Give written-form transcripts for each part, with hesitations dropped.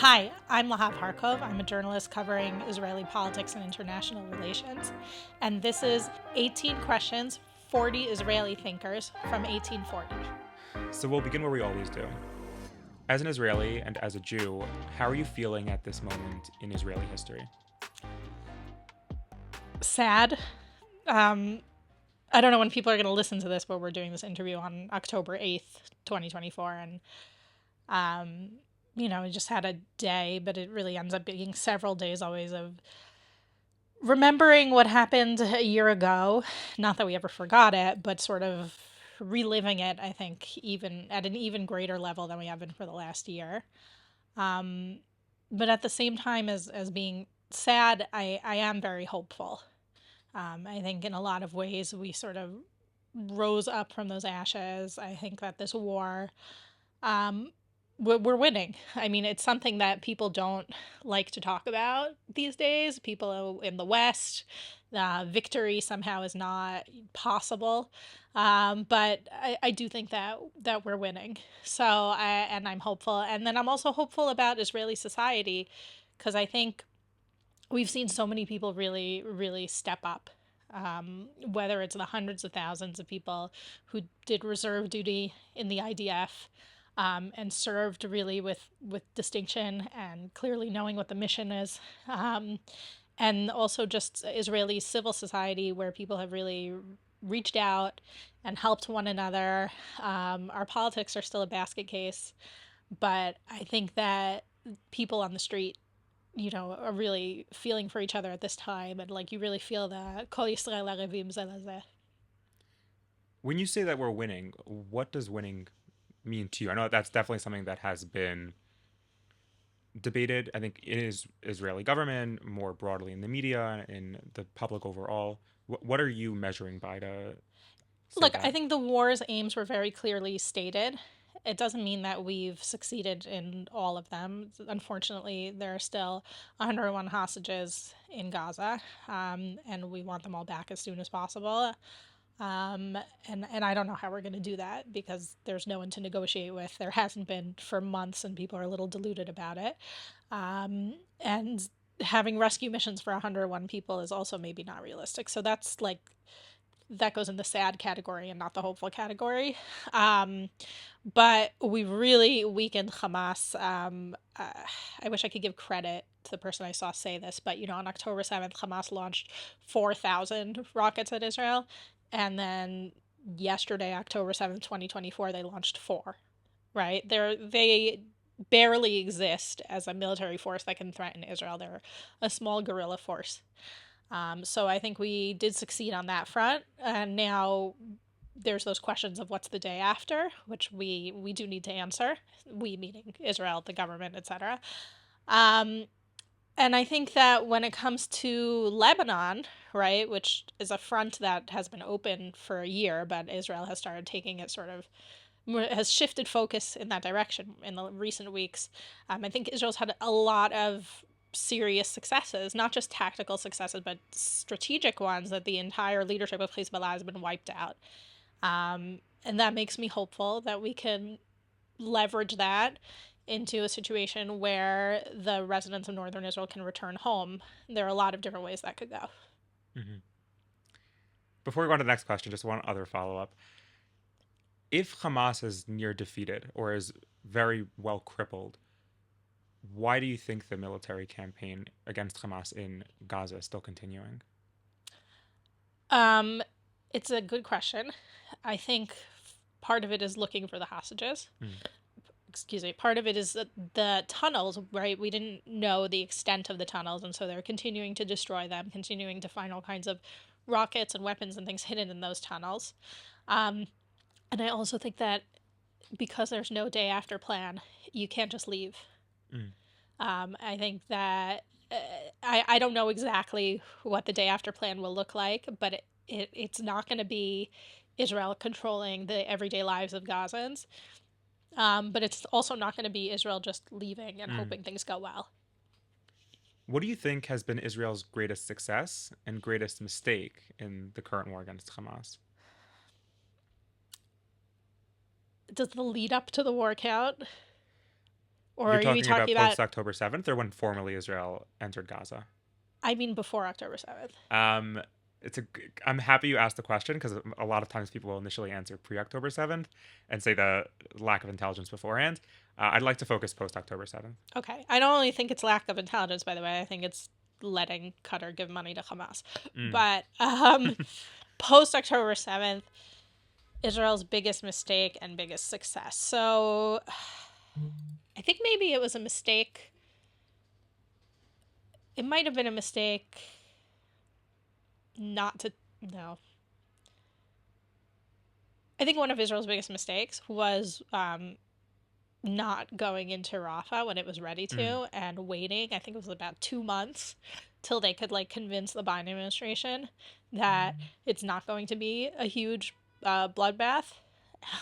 Hi, I'm Lahav Harkov. I'm a journalist covering Israeli politics and international relations. And this is 18 Questions, 40 Israeli Thinkers from 1840. So we'll begin where we always do. As an Israeli and as a Jew, how are you feeling at this moment in Israeli history? Sad. I don't know when people are going to listen to this, but we're doing this interview on October 8th, 2024. And, we just had a day, but it really ends up being several days always of remembering what happened a year ago. Not that we ever forgot it, but sort of reliving it, I think, even at an even greater level than we have been for the last year. But at the same time as being sad, I am very hopeful. I think in a lot of ways we sort of rose up from those ashes. I think that this war, we're winning. I mean, it's something that people don't like to talk about these days. People in the West, victory somehow is not possible. But I do think that we're winning. And I'm hopeful. And then I'm also hopeful about Israeli society because I think we've seen so many people really, really step up. Whether it's the hundreds of thousands of people who did reserve duty in the IDF, and served really with distinction and clearly knowing what the mission is. And also just Israeli civil society where people have really reached out and helped one another. Our politics are still a basket case, but I think that people on the street, are really feeling for each other at this time. And like you really feel the Kol Yisrael Arevim Zeh Lezeh. When you say that we're winning, what does winning mean to you? I know that's definitely something that has been debated, I think, in Israeli government, more broadly in the media, in the public overall. What are you measuring by to say Look, I that? think the war's aims were very clearly stated. It doesn't mean that we've succeeded in all of them. Unfortunately, there are still 101 hostages in Gaza, and we want them all back as soon as possible. And I don't know how we're going to do that because there's no one to negotiate with. There hasn't been for months, and people are a little deluded about it. And having rescue missions for 101 people is also maybe not realistic. So that's like that goes in the sad category and not the hopeful category. Um, but we really weakened Hamas. I wish I could give credit to the person I saw say this, but on October 7th, Hamas launched 4,000 rockets at Israel. And then yesterday, October 7th, 2024, they launched four, right? They barely exist as a military force that can threaten Israel. They're a small guerrilla force. So I think we did succeed on that front. And now there's those questions of what's the day after, which we do need to answer. We meaning Israel, the government, etc. Um, and I think that when it comes to Lebanon, right, which is a front that has been open for a year, but Israel has started taking it sort of has shifted focus in that direction in the recent weeks. I think Israel's had a lot of serious successes, not just tactical successes, but strategic ones that the entire leadership of Hezbollah has been wiped out. And that makes me hopeful that we can leverage that into a situation where the residents of northern Israel can return home. There are a lot of different ways that could go. Hmm. Before we go on to the next question, just one other follow up. If Hamas is near defeated or is very well crippled, why do you think the military campaign against Hamas in Gaza is still continuing? Um, it's a good question. I think part of it is looking for the hostages. Mm. Excuse me. Part of it is the tunnels, right? We didn't know the extent of the tunnels, and so they're continuing to destroy them, continuing to find all kinds of rockets and weapons and things hidden in those tunnels. Um, and I also think that because there's no day after plan, you can't just leave. Mm. I think that I don't know exactly what the day after plan will look like, but it's not going to be Israel controlling the everyday lives of Gazans. But it's also not going to be Israel just leaving and Mm. hoping things go well. What do you think has been Israel's greatest success and greatest mistake in the current war against Hamas? Does the lead up to the war count? Or You're are you talking about talking about, post October 7th or when formally Israel entered Gaza? I mean, before October 7th? Um, I'm happy you asked the question because a lot of times people will initially answer pre October 7th and say the lack of intelligence beforehand. I'd like to focus post October 7th. Okay. I don't only think it's lack of intelligence, by the way. I think it's letting Qatar give money to Hamas. Mm. But post October 7th, Israel's biggest mistake and biggest success. So I think maybe it was a mistake. It might have been a mistake not to. No. I think one of Israel's biggest mistakes was not going into Rafah when it was ready Mm. to and waiting. I think it was about 2 months till they could like convince the Biden administration that it's not going to be a huge bloodbath.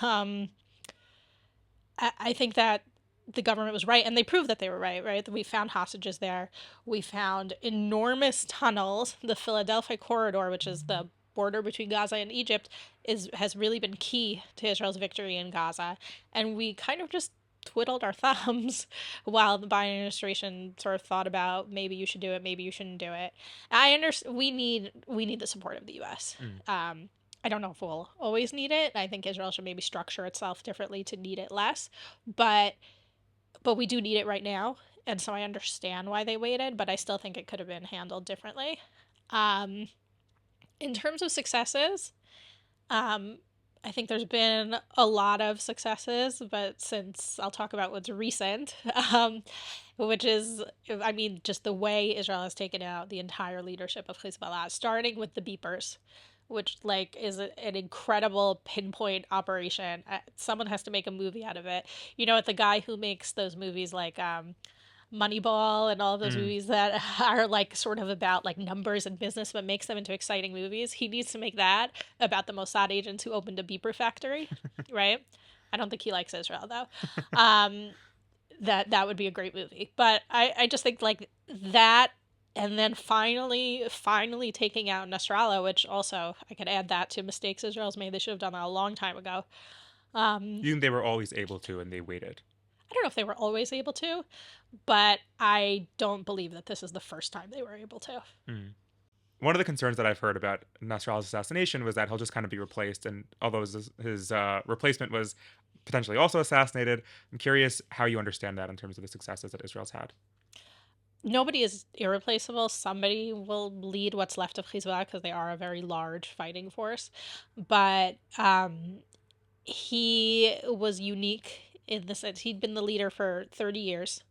Um, I think that the government was right, and they proved that they were right, right? We found hostages there. We found enormous tunnels. The Philadelphia corridor, which is the border between Gaza and Egypt, has really been key to Israel's victory in Gaza. And we kind of just twiddled our thumbs while the Biden administration sort of thought about maybe you should do it, maybe you shouldn't do it. I understand we need the support of the U.S. Mm. I don't know if we'll always need it. I think Israel should maybe structure itself differently to need it less, but we do need it right now, and so I understand why they waited, but I still think it could have been handled differently. Um, in terms of successes, um, I think there's been a lot of successes, but since I'll talk about what's recent, which is, I mean, just the way Israel has taken out the entire leadership of Hezbollah, starting with the beepers, which like is an incredible pinpoint operation. Someone has to make a movie out of it. You know what? The guy who makes those movies like Moneyball and all of those Mm. movies that are like sort of about like numbers and business but makes them into exciting movies. He needs to make that about the Mossad agents who opened a beeper factory, right? I don't think he likes Israel though. Um, that would be a great movie. But I just think like that, and then finally taking out Nasrallah, which also I could add that to mistakes Israel's made. They should have done that a long time ago. You think they were always able to and they waited? I don't know if they were always able to, but I don't believe that this is the first time they were able to. Mm. One of the concerns that I've heard about Nasrallah's assassination was that he'll just kind of be replaced. And although his replacement was potentially also assassinated, I'm curious how you understand that in terms of the successes that Israel's had. Nobody is irreplaceable. Somebody will lead what's left of Hezbollah because they are a very large fighting force. But he was unique in the sense he'd been the leader for 30 years.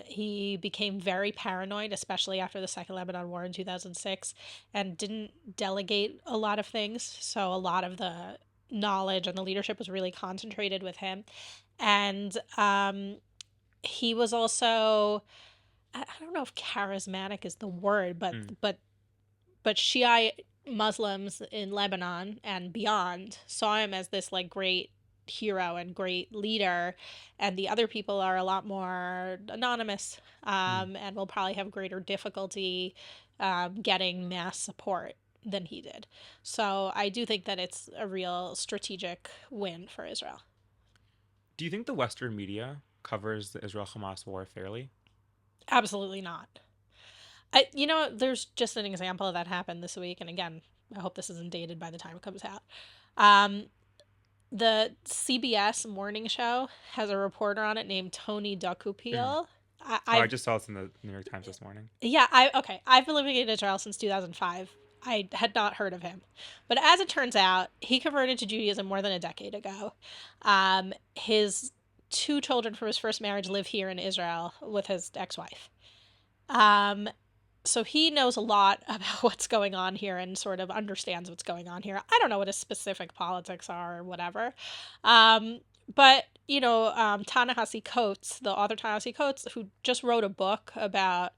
He became very paranoid, especially after the Second Lebanon War in 2006, and didn't delegate a lot of things. So a lot of the knowledge and the leadership was really concentrated with him. And he was also, I don't know if charismatic is the word, but Mm. Shiite Muslims in Lebanon and beyond saw him as this like great hero and great leader, and the other people are a lot more anonymous, Mm. and will probably have greater difficulty getting mass support than he did. So I do think that it's a real strategic win for Israel. Do you think the Western media covers the Israel-Hamas war fairly? Absolutely not. There's just an example of that happened this week, and again, I hope this isn't dated by the time it comes out. The CBS morning show has a reporter on it named Tony Mm. Dokupil. Oh, I I just saw this in the New York Times this morning. Yeah, okay. I've been living in Israel since 2005. I had not heard of him, but as it turns out, he converted to Judaism more than a decade ago. His two children from his first marriage live here in Israel with his ex-wife. Um, so he knows a lot about what's going on here and sort of understands what's going on here. I don't know what his specific politics are or whatever. But Ta-Nehisi Coates, the author Ta-Nehisi Coates, who just wrote a book about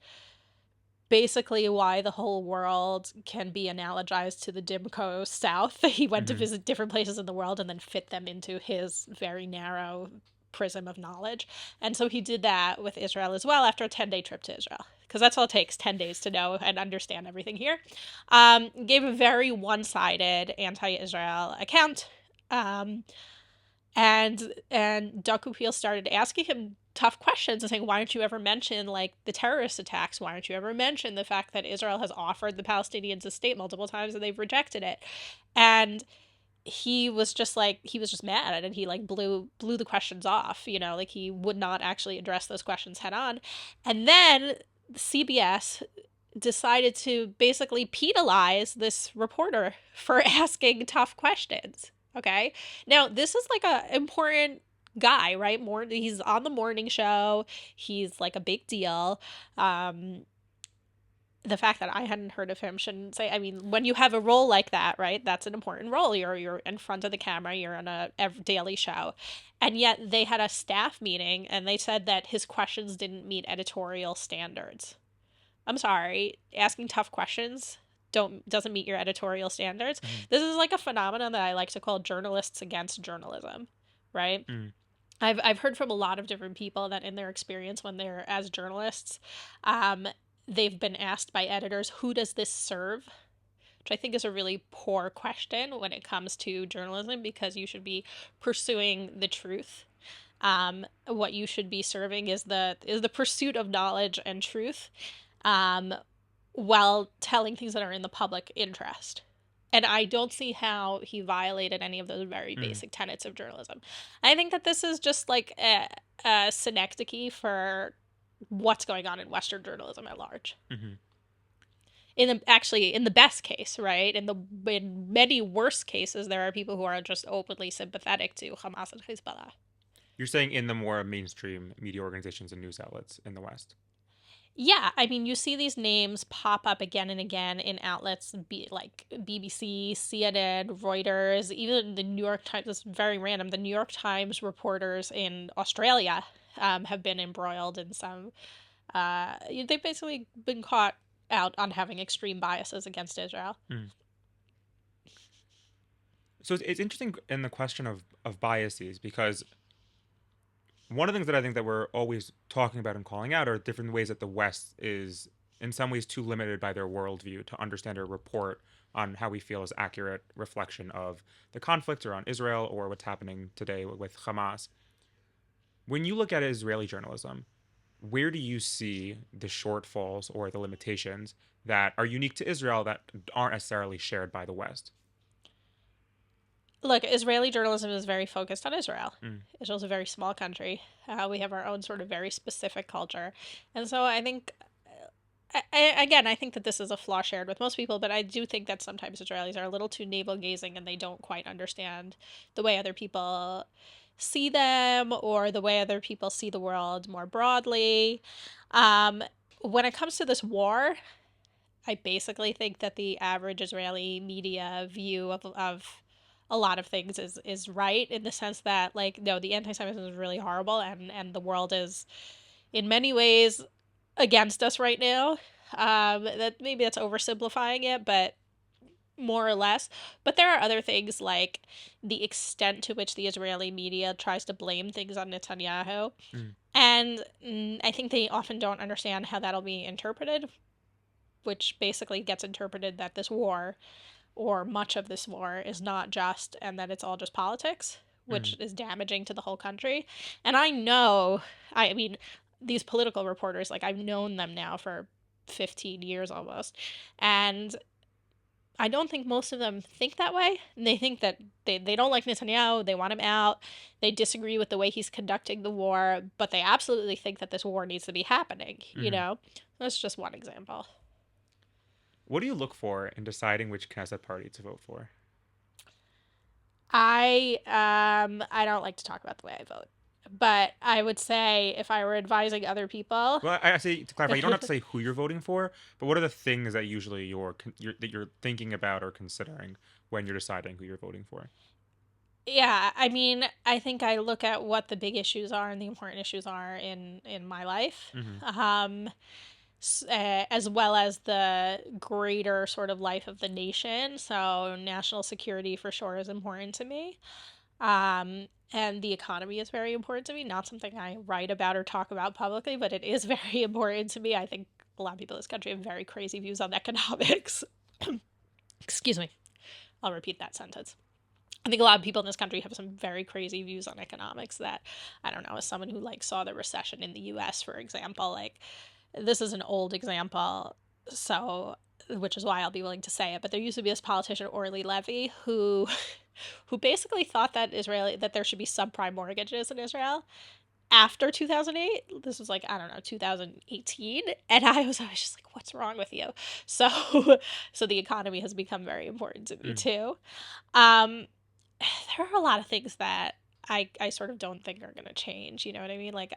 basically why the whole world can be analogized to the Dimco South. He went to Mm-hmm. visit different places in the world and then fit them into his very narrow prism of knowledge. And so he did that with Israel as well after a 10-day trip to Israel. Because that's all it takes, 10 days to know and understand everything here. Gave a very one-sided anti-Israel account. And Doug Peel started asking him tough questions and saying, why don't you ever mention like the terrorist attacks? Why don't you ever mention the fact that Israel has offered the Palestinians a state multiple times and they've rejected it? And he was just mad, and he like blew the questions off, like he would not actually address those questions head on. And then CBS decided to basically penalize this reporter for asking tough questions. Okay. Now, this is like a important guy, right? He's on the morning show. He's like a big deal. The fact that I hadn't heard of him shouldn't say. I mean, when you have a role like that, right? That's an important role. You're in front of the camera. You're on a daily show, and yet they had a staff meeting and they said that his questions didn't meet editorial standards. I'm sorry, asking tough questions doesn't meet your editorial standards. Mm-hmm. This is like a phenomenon that I like to call journalists against journalism, right? I've heard from a lot of different people that in their experience when they're as journalists, they've been asked by editors, who does this serve? Which I think is a really poor question when it comes to journalism, because you should be pursuing the truth. What you should be serving is the pursuit of knowledge and truth, while telling things that are in the public interest. And I don't see how he violated any of those very basic tenets of journalism. I think that this is just like a synecdoche for what's going on in Western journalism at large. Mm-hmm. In the best case, right? In many worse cases, there are people who are just openly sympathetic to Hamas and Hezbollah. You're saying in the more mainstream media organizations and news outlets in the West. Yeah, I mean, you see these names pop up again and again in outlets like BBC, CNN, Reuters, even the New York Times. It's very random. The New York Times reporters in Australia have been embroiled in some. They've basically been caught out on having extreme biases against Israel. So it's interesting in the question of biases, because one of the things that I think that we're always talking about and calling out are different ways that the West is in some ways too limited by their worldview to understand or report on how we feel is accurate reflection of the conflict around Israel or what's happening today with Hamas. When you look at Israeli journalism, where do you see the shortfalls or the limitations that are unique to Israel that aren't necessarily shared by the West? Look, Israeli journalism is very focused on Israel. Israel's a very small country. We have our own sort of very specific culture. And so I think, I think that this is a flaw shared with most people, but I do think that sometimes Israelis are a little too navel-gazing and they don't quite understand the way other people see them or the way other people see the world more broadly. When it comes to this war, I basically think that the average Israeli media view of a lot of things is right, in the sense that, like, no, the anti-Semitism is really horrible, and the world is in many ways against us right now. That maybe that's oversimplifying it, but more or less. But there are other things, like the extent to which the Israeli media tries to blame things on Netanyahu. And I think they often don't understand how that'll be interpreted, which basically gets interpreted that this war, or much of this war, is not just, and that it's all just politics, which is damaging to the whole country. And I mean, these political reporters, like, I've known them now for 15 years almost, and I don't think most of them think that way. And they think that they don't like Netanyahu, they want him out, they disagree with the way he's conducting the war, but they absolutely think that this war needs to be happening, That's just one example. What do you look for in deciding which Knesset party to vote for? I don't like to talk about the way I vote, but I would say if I were advising other people. Well, I say, to clarify, you don't have to say who you're voting for, but what are the things that usually that you're thinking about or considering when you're deciding who you're voting for? Yeah, I mean, I think I look at what the big issues are and the important issues are in my life. As well as the greater sort of life of the nation. So national security for sure is important to me. And the economy is very important to me. Not something I write about or talk about publicly, but it is very important to me. I think a lot of people in this country have very crazy views on economics. Excuse me. I'll repeat that sentence. I think a lot of people in this country have some very crazy views on economics that, I don't know, as someone who like saw the recession in the US, for example, like this is an old example, so which is why I'll be willing to say it, but there used to be this politician Orly Levy who basically thought that there should be subprime mortgages in Israel after 2008. This was like, I don't know, 2018, and I was just like, what's wrong with you? So so the economy has become very important to me Mm. too. um there are a lot of things that I sort of don't think are going to change. You know what I mean? Like,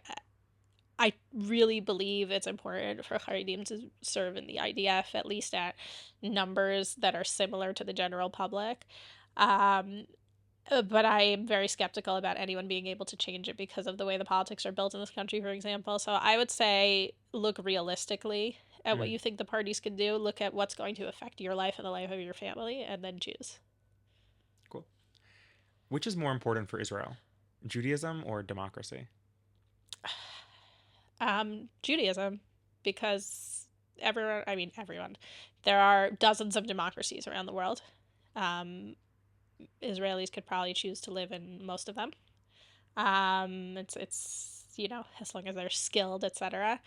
I really believe it's important for Haredim to serve in the IDF, at least at numbers that are similar to the general public. Um, but I am very skeptical about anyone being able to change it because of the way the politics are built in this country, for example. So I would say look realistically at what Mm. you think the parties can do, look at what's going to affect your life and the life of your family, and then choose. Cool. Which is more important for Israel, Judaism or democracy? Judaism, because everyone, there are dozens of democracies around the world. Um, Israelis could probably choose to live in most of them. It's as long as they're skilled, etc.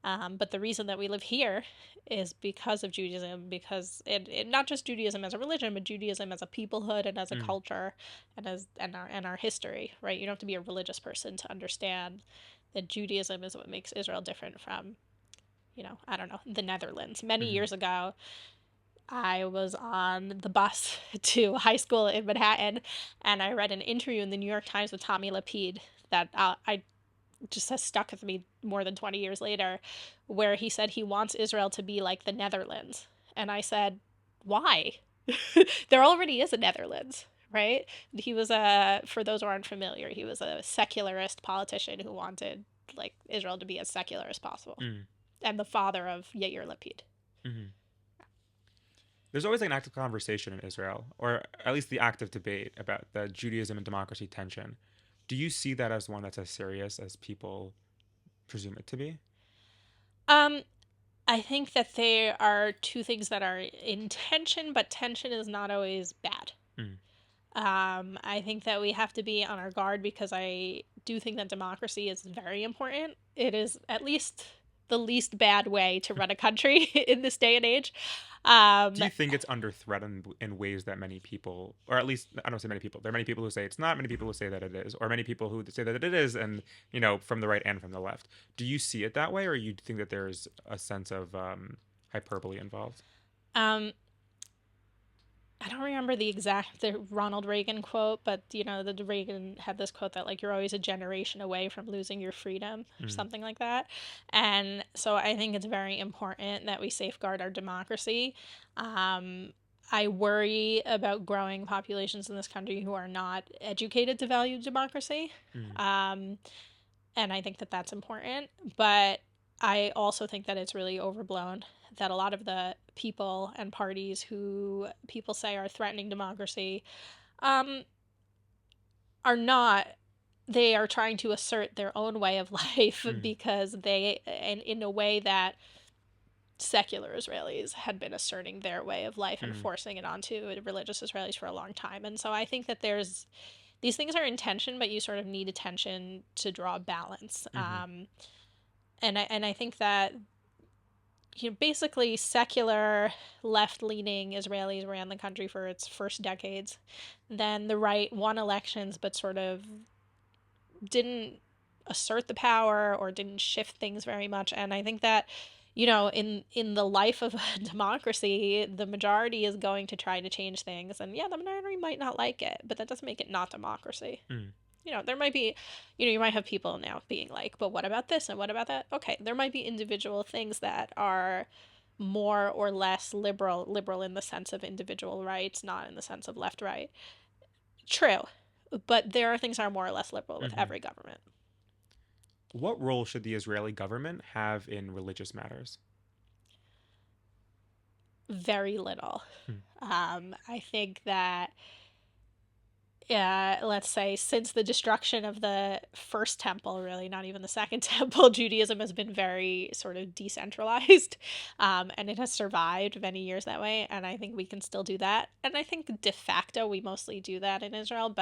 But the reason that we live here is because of Judaism, because it not just Judaism as a religion, but Judaism as a peoplehood and as a Mm. culture and our history, right? You don't have to be a religious person to understand that Judaism is what makes Israel different from, I don't know, the Netherlands. Many Mm-hmm. years ago, I was on the bus to high school in Manhattan, and I read an interview in the New York Times with Tommy Lapid that I just has stuck with me more than 20 years later, where he said he wants Israel to be like the Netherlands. And I said, why? There already is a Netherlands, right? He was for those who aren't familiar, he was a secularist politician who wanted like Israel to be as secular as possible, Mm. and the father of Yair Lapid. Mm-hmm. There's always like an active conversation in Israel, or at least the active debate about the Judaism and democracy tension. Do you see that as one that's as serious as people presume it to be? Um, I think that there are two things that are in tension, but tension is not always bad. Mm. I think that we have to be on our guard because I do think that democracy is very important. It is at least the least bad way to run a country in this day and age. Um, Do you think it's under threat in ways that many people, or at least I don't say many people, there are many people who say it's not, many people who say that it is, or many people who say that it is, and from the right and from the left. Do you see it that way, or you think that there's a sense of hyperbole involved? um, I don't remember the Ronald Reagan quote, but the Reagan had this quote that like you're always a generation away from losing your freedom or Mm. something like that. And so I think it's very important that we safeguard our democracy. Um, I worry about growing populations in this country who are not educated to value democracy. Mm. Um, and I think that that's important. But I also think that it's really overblown, that a lot of the people and parties who people say are threatening democracy um, are not. They are trying to assert their own way of life Mm. because and in a way that secular Israelis had been asserting their way of life and Mm. forcing it onto religious Israelis for a long time. And so I think that these things are in tension, but you sort of need attention to draw balance. Mm-hmm. And I think that basically secular left-leaning Israelis ran the country for its first decades. Then the right won elections, but sort of didn't assert the power or didn't shift things very much. And I think that in the life of a democracy, the majority is going to try to change things, and yeah, the minority might not like it, but that doesn't make it not democracy. Mm. There might be, you might have people now being like, but what about this and what about that? Okay, there might be individual things that are more or less liberal in the sense of individual rights, not in the sense of left right. True, but there are things that are more or less liberal with Mm-hmm. every government. What role should the Israeli government have in religious matters? Very little. Mm. I think that let's say, since the destruction of the first temple, really, not even the second temple, Judaism has been very sort of decentralized, and it has survived many years that way. And I think we can still do that. And I think de facto we mostly do that in Israel,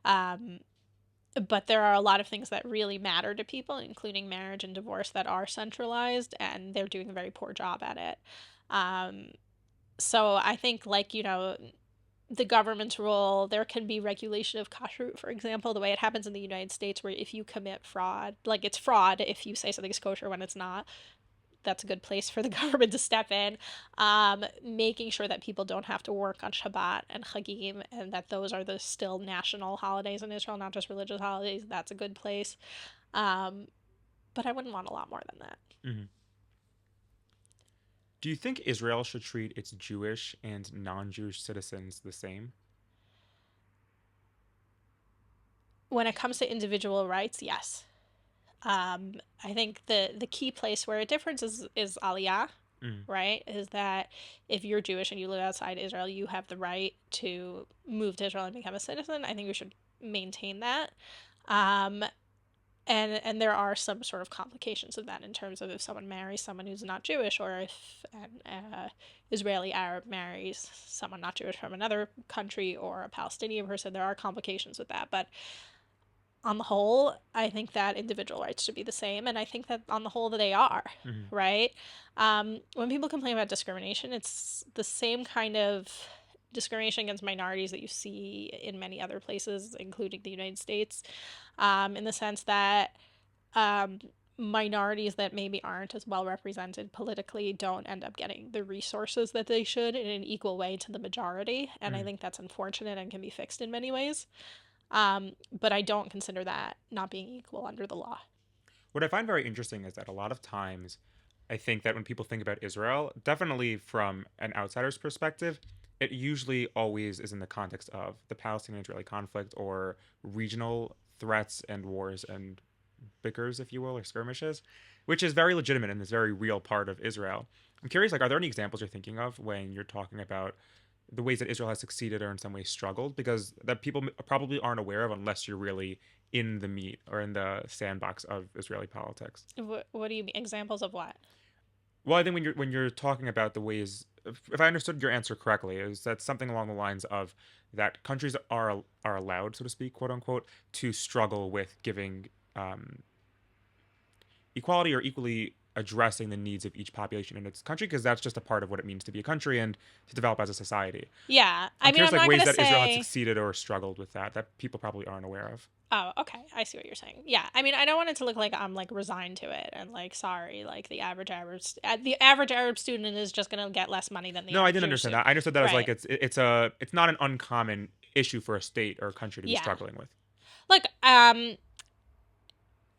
um, but there are a lot of things that really matter to people, including marriage and divorce, that are centralized, and they're doing a very poor job at it. Um, so I think, like, the government's role, there can be regulation of kashrut, for example, the way it happens in the United States, where if you commit fraud, like it's fraud if you say something's kosher when it's not, that's a good place for the government to step in. Making sure that people don't have to work on Shabbat and Chagim, and that those are the still national holidays in Israel, not just religious holidays, that's a good place. Um, but I wouldn't want a lot more than that. Hmm. Do you think Israel should treat its Jewish and non-Jewish citizens the same? When it comes to individual rights, yes. I think the key place where it differs is Aliyah, Mm. right? Is that if you're Jewish and you live outside Israel, you have the right to move to Israel and become a citizen. I think we should maintain that. Um, and there are some sort of complications of that in terms of if someone marries someone who's not Jewish, or if an Israeli Arab marries someone not Jewish from another country, or a Palestinian person. There are complications with that, but on the whole, I think that individual rights should be the same, and I think that on the whole that they are, Hmm. right? When people complain about discrimination, it's the same kind of discrimination against minorities that you see in many other places, including the United States, in the sense that um, minorities that maybe aren't as well represented politically don't end up getting the resources that they should in an equal way to the majority, and I Mm. think that's unfortunate and can be fixed in many ways. But I don't consider that not being equal under the law. What I find very interesting is that a lot of times, I think that when people think about Israel, definitely from an outsider's perspective, it usually always is in the context of the Palestinian-Israeli conflict or regional threats and wars and bickers, if you will, or skirmishes, which is very legitimate and is a very real part of Israel. I'm curious, like, are there any examples you're thinking of when you're talking about the ways that Israel has succeeded or in some ways struggled? Because that people probably aren't aware of unless you're really in the meat or in the sandbox of Israeli politics. What do you mean? Examples of what? Well, I think when you're talking about the ways, if I understood your answer correctly, is that something along the lines of that countries are allowed, so to speak, quote unquote, to struggle with giving equality or equally addressing the needs of each population in its country, because that's just a part of what it means to be a country and to develop as a society. Yeah, I I'm mean, curious, I'm like not ways gonna that Israel had say. succeeded or struggled with that people probably aren't aware of. Oh, okay. I see what you're saying. Yeah, I mean, I don't want it to look like I'm like resigned to it and like sorry, like the average Arab student is just gonna get less money than the No, I average didn't Jewish understand student, that. I understood that as like right? it's not an uncommon issue for a state or a country to be Yeah. struggling with. Look,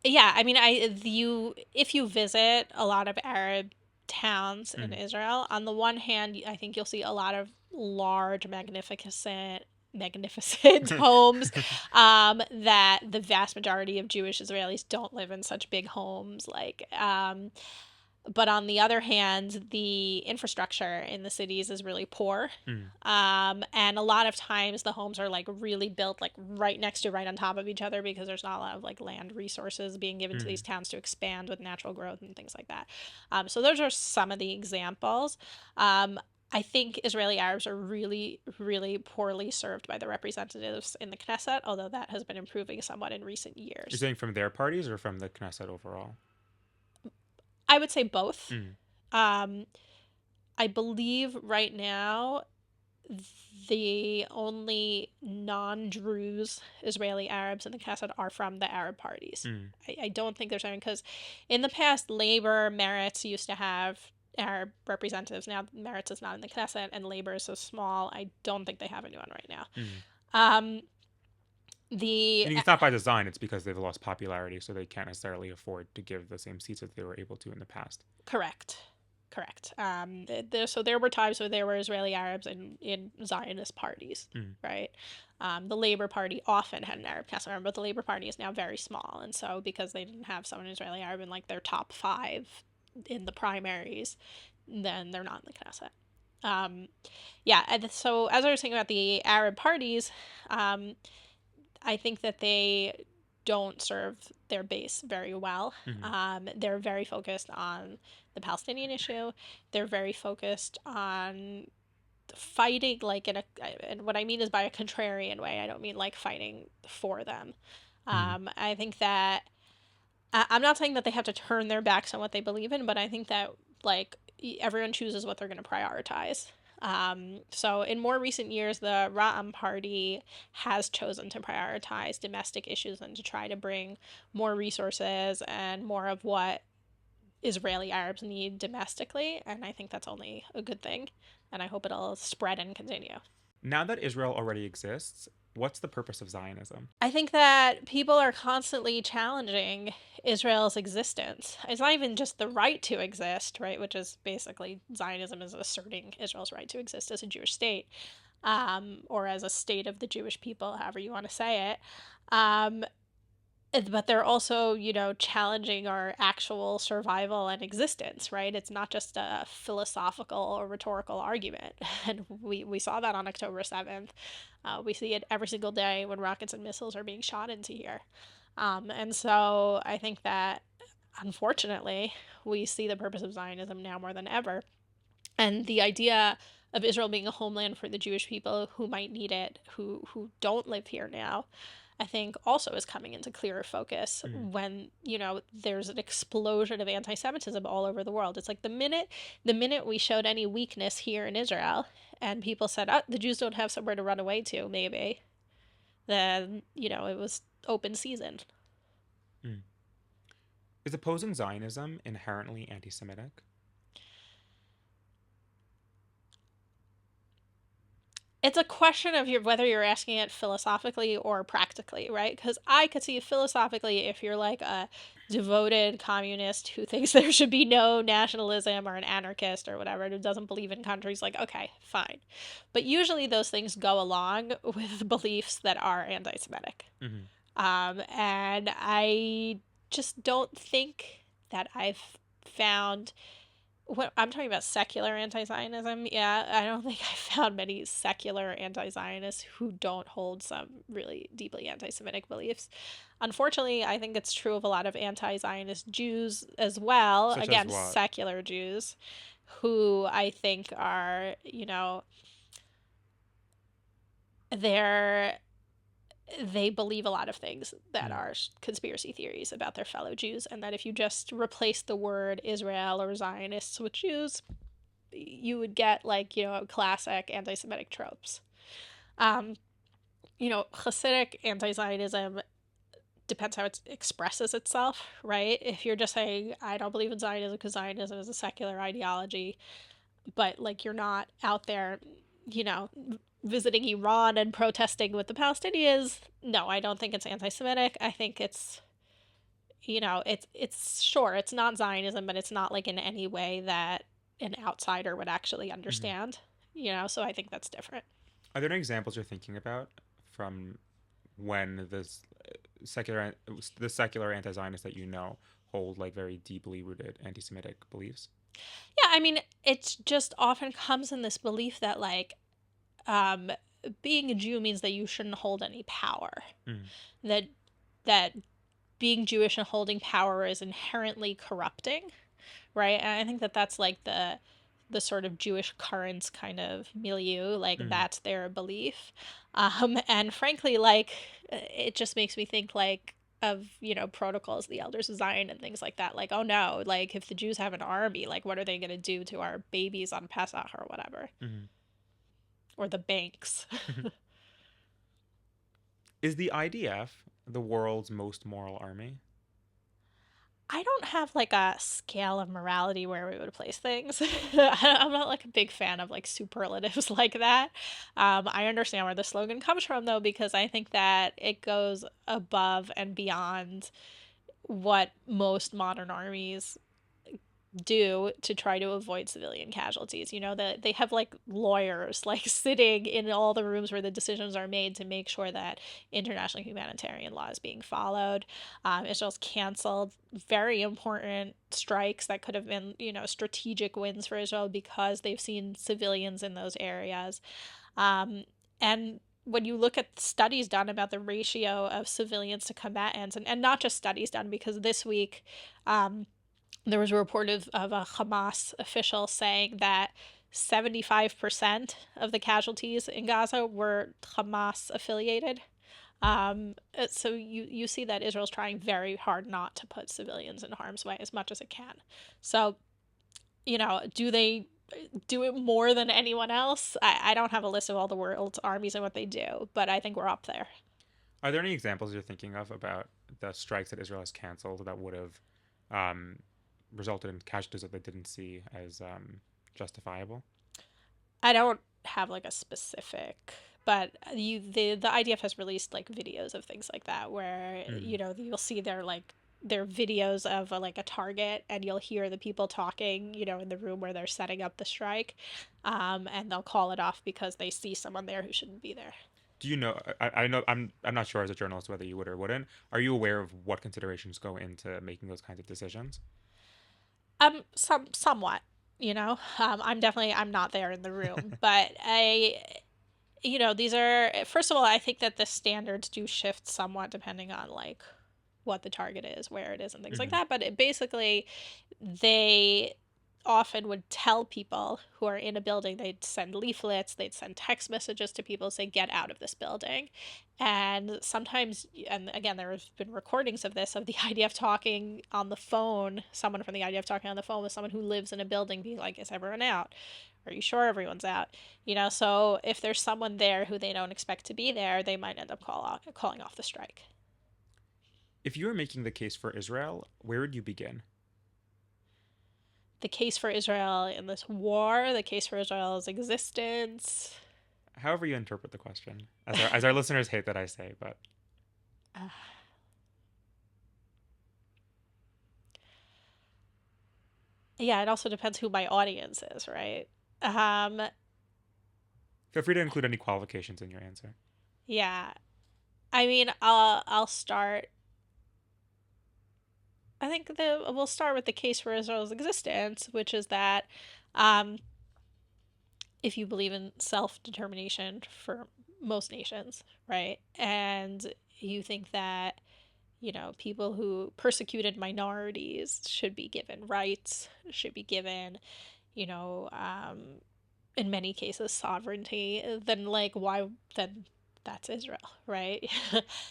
yeah, I mean, you if you visit a lot of Arab towns in Mm, Israel, on the one hand, I think you'll see a lot of large, magnificent homes, that the vast majority of Jewish Israelis don't live in such big homes. But on the other hand, the infrastructure in the cities is really poor. mm, And a lot of times the homes are like really built like right on top of each other because there's not a lot of like land resources being given to these mm. towns to expand with natural growth and things like that. So those are some of the examples. Um, I think Israeli Arabs are really, really poorly served by the representatives in the Knesset, although that has been improving somewhat in recent You're years. saying from their parties or from the Knesset overall? I would say both. Mm, Um, I believe right now the only non-Druze Israeli Arabs in the Knesset are from the Arab parties. mm. I don't think there's any, because in the past, Labor, Meretz used to have Arab representatives. Now Meretz is not in the Knesset, and Labor is so small. I don't think they have anyone right now. Mm. Um, the Meaning it's not by design, it's because they've lost popularity, so they can't necessarily afford to give the same seats that they were able to in the past. Correct. Correct. So there were times where there were Israeli Arabs in Zionist parties, Mm. right? The Labor Party often had an Arab Knesset member, but the Labor Party is now very small. And so because they didn't have someone Israeli Arab in like their top five in the primaries, then they're not in the Knesset. Um, yeah, and so as I was saying about the Arab parties, um, I think that they don't serve their base very well. Hmm. They're very focused on the Palestinian issue. They're very focused on fighting, like in a, and what I mean is by a contrarian way. I don't mean like fighting for them. Hmm. I think that I'm not saying that they have to turn their backs on what they believe in, but I think that like everyone chooses what they're going to prioritize. So in more recent years, the Ra'am party has chosen to prioritize domestic issues and to try to bring more resources and more of what Israeli Arabs need domestically. And I think that's only a good thing. And I hope it'll spread and continue. Now that Israel already exists, what's the purpose of Zionism? I think that people are constantly challenging Israel's existence. It's not even just the right to exist, right? Which is basically Zionism is asserting Israel's right to exist as a Jewish state, or as a state of the Jewish people, however you want to say it. Um, but they're also, challenging our actual survival and existence, right? It's not just a philosophical or rhetorical argument. And we saw that on October 7th. We see it every single day when rockets and missiles are being shot into here. And so I think that, unfortunately, we see the purpose of Zionism now more than ever. And the idea of Israel being a homeland for the Jewish people who might need it, who don't live here now, I think also is coming into clearer focus Mm. when, there's an explosion of anti-Semitism all over the world. It's like the minute we showed any weakness here in Israel and people said, oh, the Jews don't have somewhere to run away to, maybe, then, it was open season. Mm. Is opposing Zionism inherently anti Semitic? It's a question of whether you're asking it philosophically or practically, right? Because I could see philosophically if you're like a devoted communist who thinks there should be no nationalism or an anarchist or whatever who doesn't believe in countries, like, okay, fine. But usually those things go along with beliefs that are anti Semitic. Hmm. And I just don't think that I've found what I'm talking about secular anti-Zionism. Yeah, I don't think I found many secular anti-Zionists who don't hold some really deeply anti-Semitic beliefs. Unfortunately, I think it's true of a lot of anti-Zionist Jews as well. Such as Again, what? secular Jews who I think are, they're they believe a lot of things that Mm. are conspiracy theories about their fellow Jews, and that if you just replace the word Israel or Zionists with Jews, you would get like classic anti-Semitic tropes. Um, Hasidic anti-Zionism depends how it expresses itself, right? If you're just saying I don't believe in Zionism because Zionism is a secular ideology, but like you're not out there, you know, visiting Iran and protesting with the Palestinians, no, I don't think it's anti-Semitic. I think it's it's sure it's not Zionism, but it's not like in any way that an outsider would actually Hmm. understand. So I think that's different. Are there any examples you're thinking about from when secular the secular anti-Zionists that you know hold like very deeply rooted anti-Semitic beliefs? Yeah, I mean, it just often comes in this belief that like um being a Jew means that you shouldn't hold any power. Mm. That that being Jewish and holding power is inherently corrupting, right? And I think that that's like the sort of Jewish currents kind of milieu, like Mm. that's their belief. And frankly, like it just makes me think like of protocols, the elders of Zion and things like that. Like, oh no, like if the Jews have an army, like what are they going to do to our babies on Pesach or whatever, Mm. or the banks? Is the IDF the world's most moral army? I don't have like a scale of morality where we would place things. I'm not like a big fan of like superlatives like that. I understand where the slogan comes from though, because I think that it goes above and beyond what most modern armies do to try to avoid civilian casualties. You know, that they have like lawyers like sitting in all the rooms where the decisions are made to make sure that international humanitarian law is being followed. Israel's canceled very important strikes that could have been, you know, strategic wins for Israel because they've seen civilians in those areas. And when you look at studies done about the ratio of civilians to combatants, and not just studies done, because this week there was a report of a Hamas official saying that 75% of the casualties in Gaza were Hamas affiliated. So you see that Israel's trying very hard not to put civilians in harm's way as much as it can. So, you know, do they do it more than anyone else? I don't have a list of all the world's armies and what they do, but I think we're up there. Are there any examples you're thinking of about the strikes that Israel has canceled that would have um, resulted in casualties that they didn't see as justifiable? I don't have like a specific, but the IDF has released like videos of things like that where, Mm. you know, you'll see their videos of like a target, and you'll hear the people talking, you know, in the room where they're setting up the strike, and they'll call it off because they see someone there who shouldn't be there. Do you know? I know I'm not sure as a journalist whether you would or wouldn't. Are you aware of what considerations go into making those kinds of decisions? Somewhat, you know, I'm not there in the room, but you know, these are, first of all, I think that the standards do shift somewhat depending on like what the target is, where it is, and things like Hmm. that. But basically, they often would tell people who are in a building, they'd send leaflets, they'd send text messages to people, say, get out of this building. And sometimes, and again, there have been recordings of this, of the IDF talking on the phone, someone from the IDF talking on the phone with someone who lives in a building, being like, is everyone out? Are you sure everyone's out? You know, so if there's someone there who they don't expect to be there, they might end up calling off the strike. If you were making the case for Israel, where would you begin? The case for Israel in this war, the case for Israel's existence. However you interpret the question, as our listeners hate that I say, but Uh, yeah, it also depends who my audience is, right? Um, feel free to include any qualifications in your answer. yeah, I mean, I'll start. I think we'll start with the case for Israel's existence, which is that um, if you believe in self determination for most nations, right, and you think that, you know, people who persecuted minorities should be given rights, should be given, you know, in many cases sovereignty, then like why then that's Israel, right?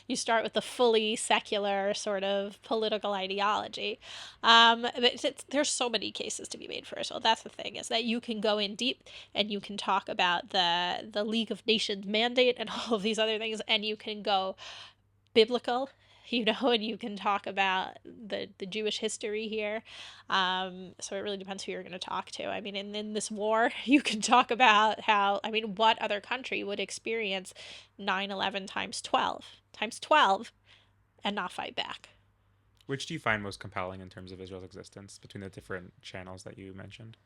You start with the fully secular sort of political ideology. There's so many cases to be made for Israel. That's the thing, is that you can go in deep and you can talk about the League of Nations mandate and all of these other things, and you can go biblical, you know, and you can talk about the Jewish history here. So it really depends who you're going to talk to. I mean, in this war, you can talk about how, I mean, what other country would experience 9/11 times 12 and not fight back? Which do you find most compelling in terms of Israel's existence between the different channels that you mentioned?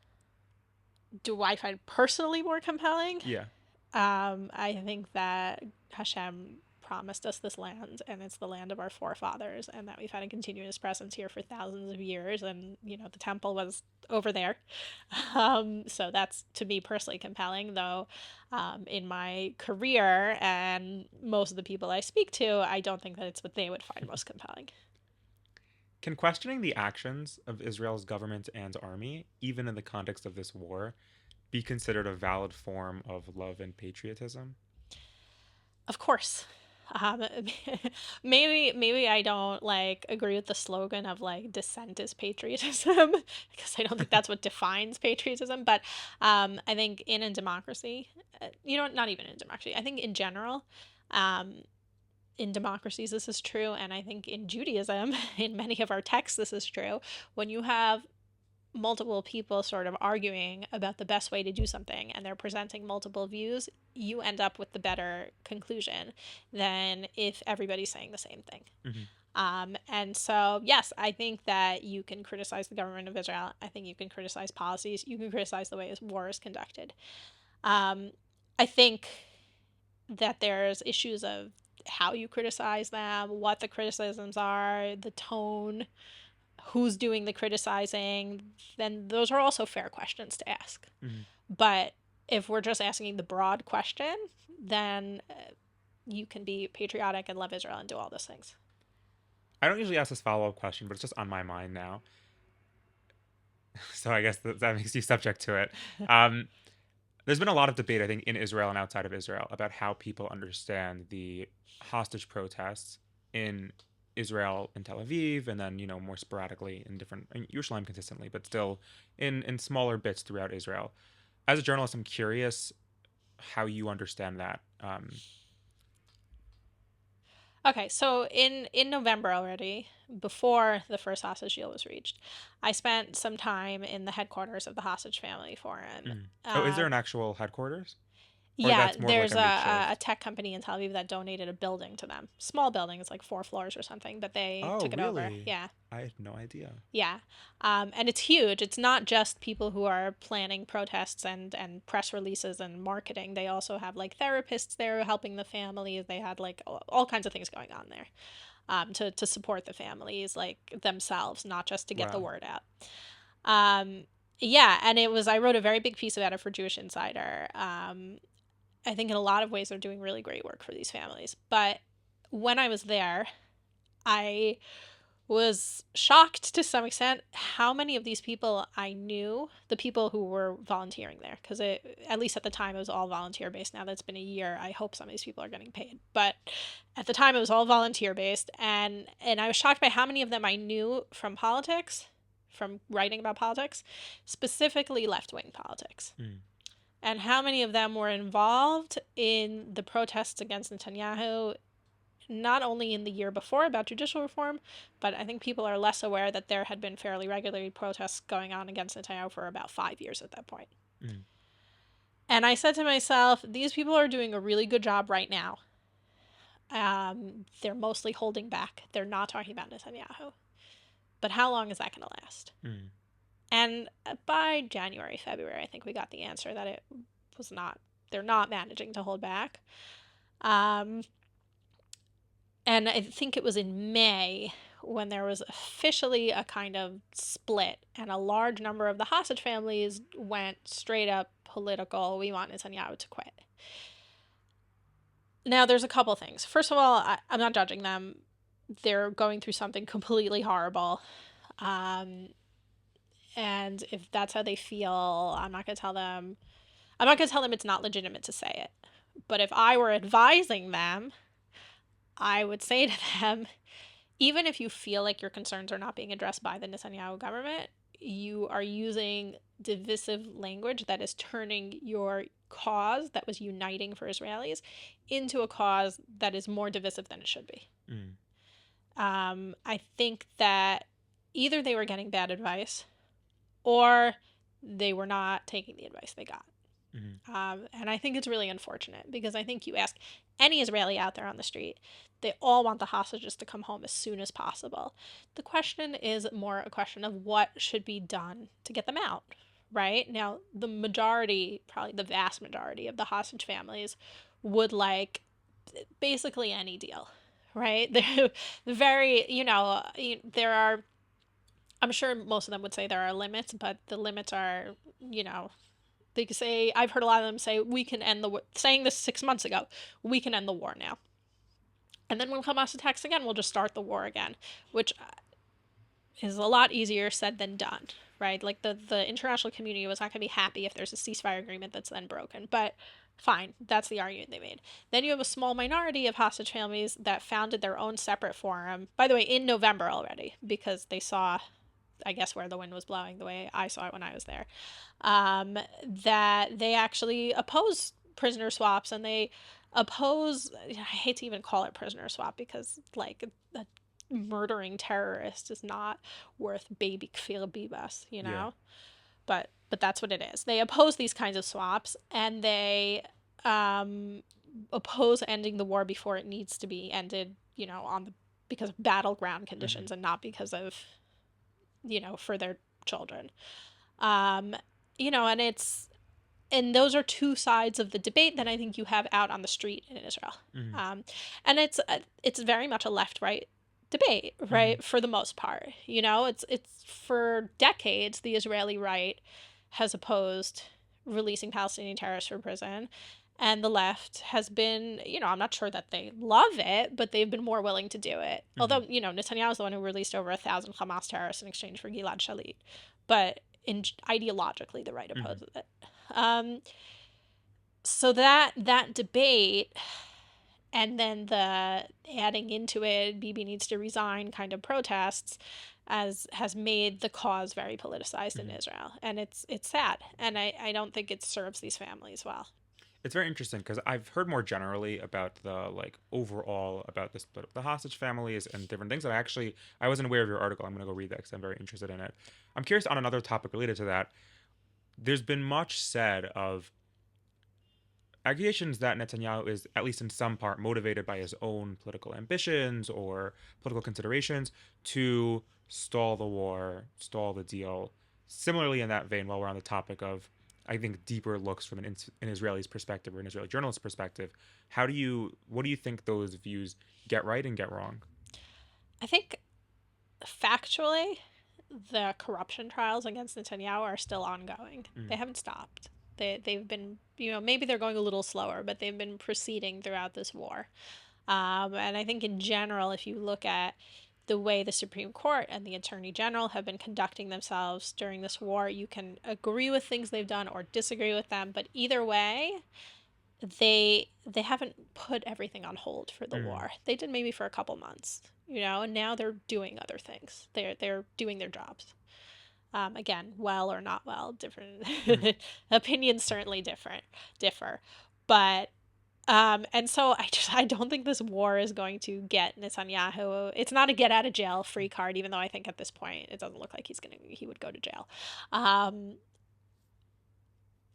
Do I find personally more compelling? Yeah. I think that Hashem promised us this land, and it's the land of our forefathers, and that we've had a continuous presence here for thousands of years, and you know the temple was over there. So that's, to me, personally compelling. Though in my career and most of the people I speak to, I don't think that it's what they would find most compelling. Can questioning the actions of Israel's government and army, even in the context of this war, be considered a valid form of love and patriotism? Of course. Um, maybe I don't like agree with the slogan of like dissent is patriotism because I don't think that's what defines patriotism. But I think in a democracy, you know, not even in democracy, I think in general, um, in democracies this is true, and I think in Judaism, in many of our texts, this is true. When you have multiple people sort of arguing about the best way to do something and they're presenting multiple views, you end up with the better conclusion than if everybody's saying the same thing. Mm-hmm. And so, yes, I think that you can criticize the government of Israel. I think you can criticize policies. You can criticize the way this war is conducted. Um, I think that there's issues of how you criticize them, what the criticisms are, the tone, who's doing the criticizing. Then those are also fair questions to ask. Mhm. But if we're just asking the broad question, then you can be patriotic and love Israel and do all those things. I don't usually ask this follow-up question, but it's just on my mind now. So I guess that makes you subject to it. Um, there's been a lot of debate, I think, in Israel and outside of Israel about how people understand the hostage protests in Israel and Tel Aviv, and then more sporadically in Yerushalayim consistently, but still in smaller bits throughout Israel. As a journalist, I'm curious how you understand that. Okay, so in November already, before the first hostage deal was reached, I spent some time in the headquarters of the Hostage Family Forum. Oh, is there Um, an actual headquarters, or yeah, that's more of like there's a a makeshift? tech company in Tel Aviv that donated a building to them. Small building, it's like 4 floors or something, but they Oh, took it over. really? Yeah. I had no idea. Yeah. And it's huge. It's not just people who are planning protests and press releases and marketing. They also have like therapists there helping the families. They had like all kinds of things going on there, to support the families like themselves, not just to get the Wow. word out. Um, yeah, and I wrote a very big piece about it for Jewish Insider. I think in a lot of ways they're doing really great work for these families. But when I was there, I was shocked to some extent how many of these people I knew, the people who were volunteering there, because at least at the time, it was all volunteer based. Now that's been a year, I hope some of these people are getting paid. But at the time, it was all volunteer based, and I was shocked by how many of them I knew from politics, from writing about politics, specifically left wing politics. Mm. And how many of them were involved in the protests against Netanyahu, not only in the year before about judicial reform, but I think people are less aware that there had been fairly regularly protests going on against Netanyahu for about 5 years at that point. Mm. And I said to myself, these people are doing a really good job right now. They're mostly holding back. They're not talking about Netanyahu. But how long is that going to last? Mm. And by January, February, I think we got the answer that it was not, they're not managing to hold back. Um, and I think it was in May when there was officially a kind of split, and a large number of the hostage families went straight up political. We want Netanyahu to quit. Now, there's a couple things. First of all, I'm not judging them. They're going through something completely horrible. Um, and if that's how they feel, I'm not going to tell them. I'm not going to tell them it's not legitimate to say it. But if I were advising them, I would say to them, even if you feel like your concerns are not being addressed by the Netanyahu government, you are using divisive language that is turning your cause that was uniting for Israelis into a cause that is more divisive than it should be. Mm. I think that either they were getting bad advice or they were not taking the advice they got. Mm. And I think it's really unfortunate because I think you ask any Israeli out there on the street, they all want the hostages to come home as soon as possible. The question is more a question of what should be done to get them out, right? Now, the majority, probably the vast majority of the hostage families would like basically any deal, right? They're very, there are, I'm sure most of them would say there are limits, but the limits are, you know, they could say, I've heard a lot of them say, we can end the war, saying this 6 months ago, we can end the war now. And then when Hamas attacks again, we'll just start the war again, which is a lot easier said than done, right? Like the international community was not going to be happy if there's a ceasefire agreement that's then broken. But fine, that's the argument they made. Then you have a small minority of hostage families that founded their own separate forum, by the way, in November already, because they saw, I guess, where the wind was blowing the way I saw it when I was there, that they actually oppose prisoner swaps, and they oppose, I hate to even call it prisoner swap because like a murdering terrorist is not worth baby kfir bibas, Yeah. but that's what it is. They oppose these kinds of swaps, and they oppose ending the war before it needs to be ended, on the because of battleground Mm-hmm. conditions and not because of, for their children. Um, and those are two sides of the debate that I think you have out on the street in Israel. Mm-hmm. Um, and it's very much a left-right debate, Mm-hmm. right? For the most part, it's for decades the Israeli right has opposed releasing Palestinian terrorists from prison, and the left has been, I'm not sure that they love it, but they've been more willing to do it. Mm-hmm. Although, Netanyahu is the one who released over 1,000 Hamas terrorists in exchange for Gilad Shalit, but ideologically the right Mm-hmm. opposes it. Um, so that debate, and then the adding into it, Bibi needs to resign kind of protests, as has made the cause very politicized in Mm-hmm. Israel, and it's sad, and I don't think it serves these families well. It's very interesting because I've heard more generally about the like overall about the split of the hostage families and different things. And I wasn't aware of your article. I'm gonna go read that because I'm very interested in it. I'm curious on another topic related to that. There's been much said of accusations that Netanyahu is, at least in some part, motivated by his own political ambitions or political considerations to stall the war, stall the deal. Similarly, in that vein, while we're on the topic of, I think, deeper looks from an Israeli's perspective or an Israeli journalist's perspective, what do you think those views get right and get wrong? I think factually, the corruption trials against Netanyahu are still ongoing. Mm, They haven't stopped. They've been, maybe they're going a little slower, but they've been proceeding throughout this war. And I think in general, if you look at the way the Supreme Court and the Attorney General have been conducting themselves during this war, you can agree with things they've done or disagree with them, but either way, they haven't put everything on hold for the mm, war. They did maybe for a couple months, and now they're doing other things. They're doing their jobs. Again, well or not well, different mm, opinions certainly differ, but and so I don't think this war is going to get Netanyahu. It's not a get out of jail free card, even though I think at this point it doesn't look like he would go to jail. Um,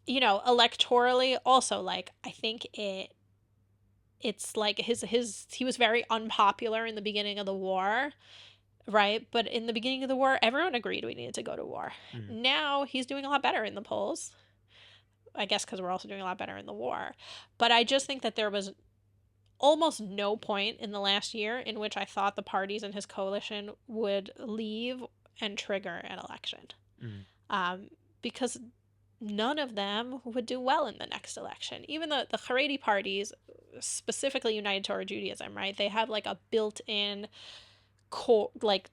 Electorally also, like, I think it's like his he was very unpopular in the beginning of the war, right? But in the beginning of the war, everyone agreed we needed to go to war. mm, Now he's doing a lot better in the polls. I guess because we're also doing a lot better in the war. But I just think that there was almost no point in the last year in which I thought the parties in his coalition would leave and trigger an election. mm, Um, because none of them would do well in the next election. Even the Haredi parties, specifically United Torah Judaism, right? They have like a built-in like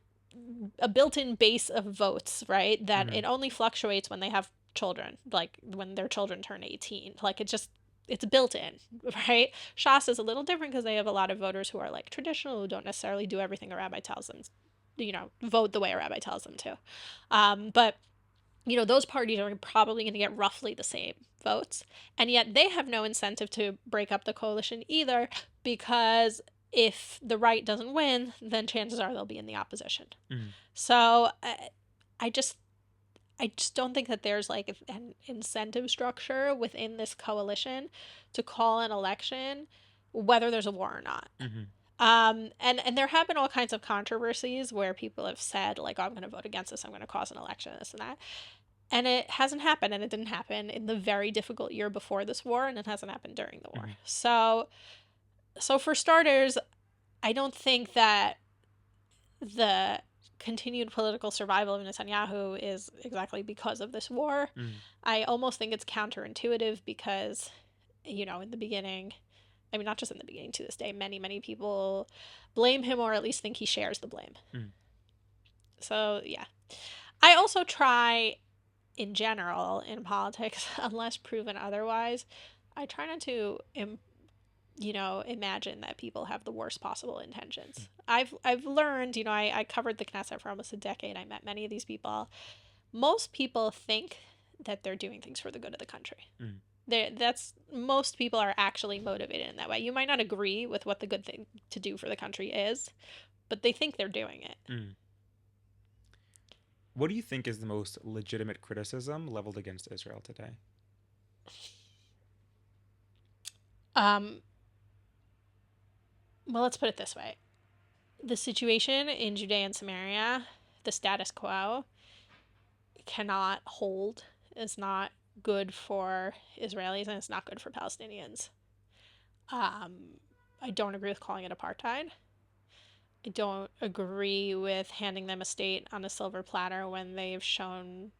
a built-in base of votes, right? That mm, it only fluctuates when they have children, like when their children turn 18. Like it's built in, right? Shas is a little different because they have a lot of voters who are like traditional, who don't necessarily do everything a rabbi tells them, vote the way a rabbi tells them to. But those parties are probably going to get roughly the same votes. And yet they have no incentive to break up the coalition either, because if the right doesn't win, then chances are they'll be in the opposition. mm, So I just I just don't think that there's like an incentive structure within this coalition to call an election whether there's a war or not. mm, And there have been all kinds of controversies where people have said like, oh, I'm going to vote against this, I'm going to cause an election, this and that, and it hasn't happened, and it didn't happen in the very difficult year before this war, and it hasn't happened during the war. mm, So for starters, I don't think that the continued political survival of Netanyahu is exactly because of this war. mm, I almost think it's counterintuitive because, in the beginning, I mean, not just in the beginning, to this day, many, many people blame him, or at least think he shares the blame. mm, So, yeah. I also try, in general, in politics, unless proven otherwise, I try not to imagine that people have the worst possible intentions. I've learned, I covered the Knesset for almost a decade. I met many of these people. Most people think that they're doing things for the good of the country. mm. That's most people are actually motivated in that way. You might not agree with what the good thing to do for the country is, but they think they're doing it. Mm. What do you think is the most legitimate criticism leveled against Israel today? Um, well, let's put it this way. the situation in Judea and Samaria, the status quo, cannot hold, is not good for Israelis, and it's not good for Palestinians. I don't agree with calling it apartheid. I don't agree with handing them a state on a silver platter when they've shown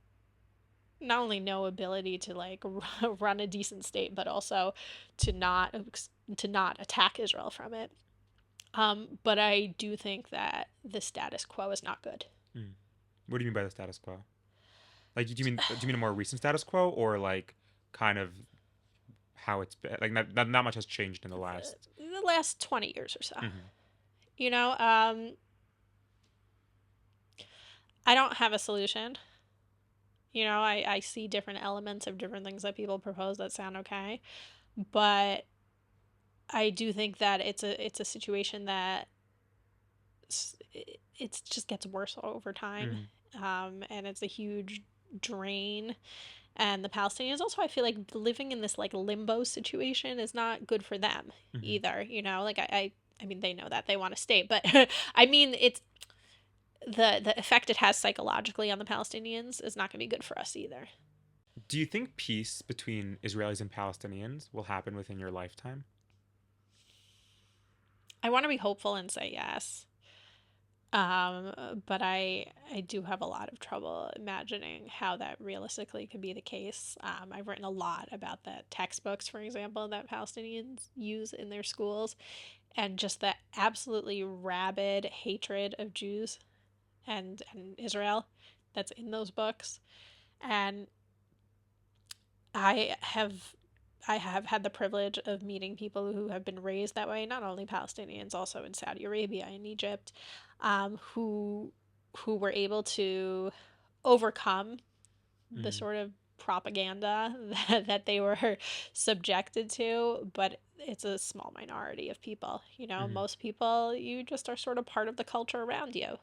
not only no ability to like run a decent state, but also to not to not attack Israel from it. But I do think that the status quo is not good. Mm. What do you mean by the status quo? Like, do you mean a more recent status quo, or like kind of how it's been? Like, not much has changed in the last. The last 20 years or so. Mm-hmm. You know, I don't have a solution. You know, I see different elements of different things that people propose that sound okay, but I do think that it's a situation that it just gets worse over time, Mm-hmm. and it's a huge drain. And the Palestinians also, I feel like living in this like limbo situation is not good for them Mm-hmm. either. You know, like I mean, they know that they want to stay, but I mean, it's the effect it has psychologically on the Palestinians is not going to be good for us either. Do you think peace between Israelis and Palestinians will happen within your lifetime? I want to be hopeful and say yes. But I do have a lot of trouble imagining how that realistically could be the case. I've written a lot about the textbooks, for example, that Palestinians use in their schools, and just the absolutely rabid hatred of Jews and Israel that's in those books. And I have I have had the privilege of meeting people who have been raised that way, not only Palestinians, also in Saudi Arabia and Egypt, who were able to overcome the Mm-hmm. sort of propaganda that they were subjected to, but it's a small minority of people. You know, Mm-hmm. most people, you just are sort of part of the culture around you.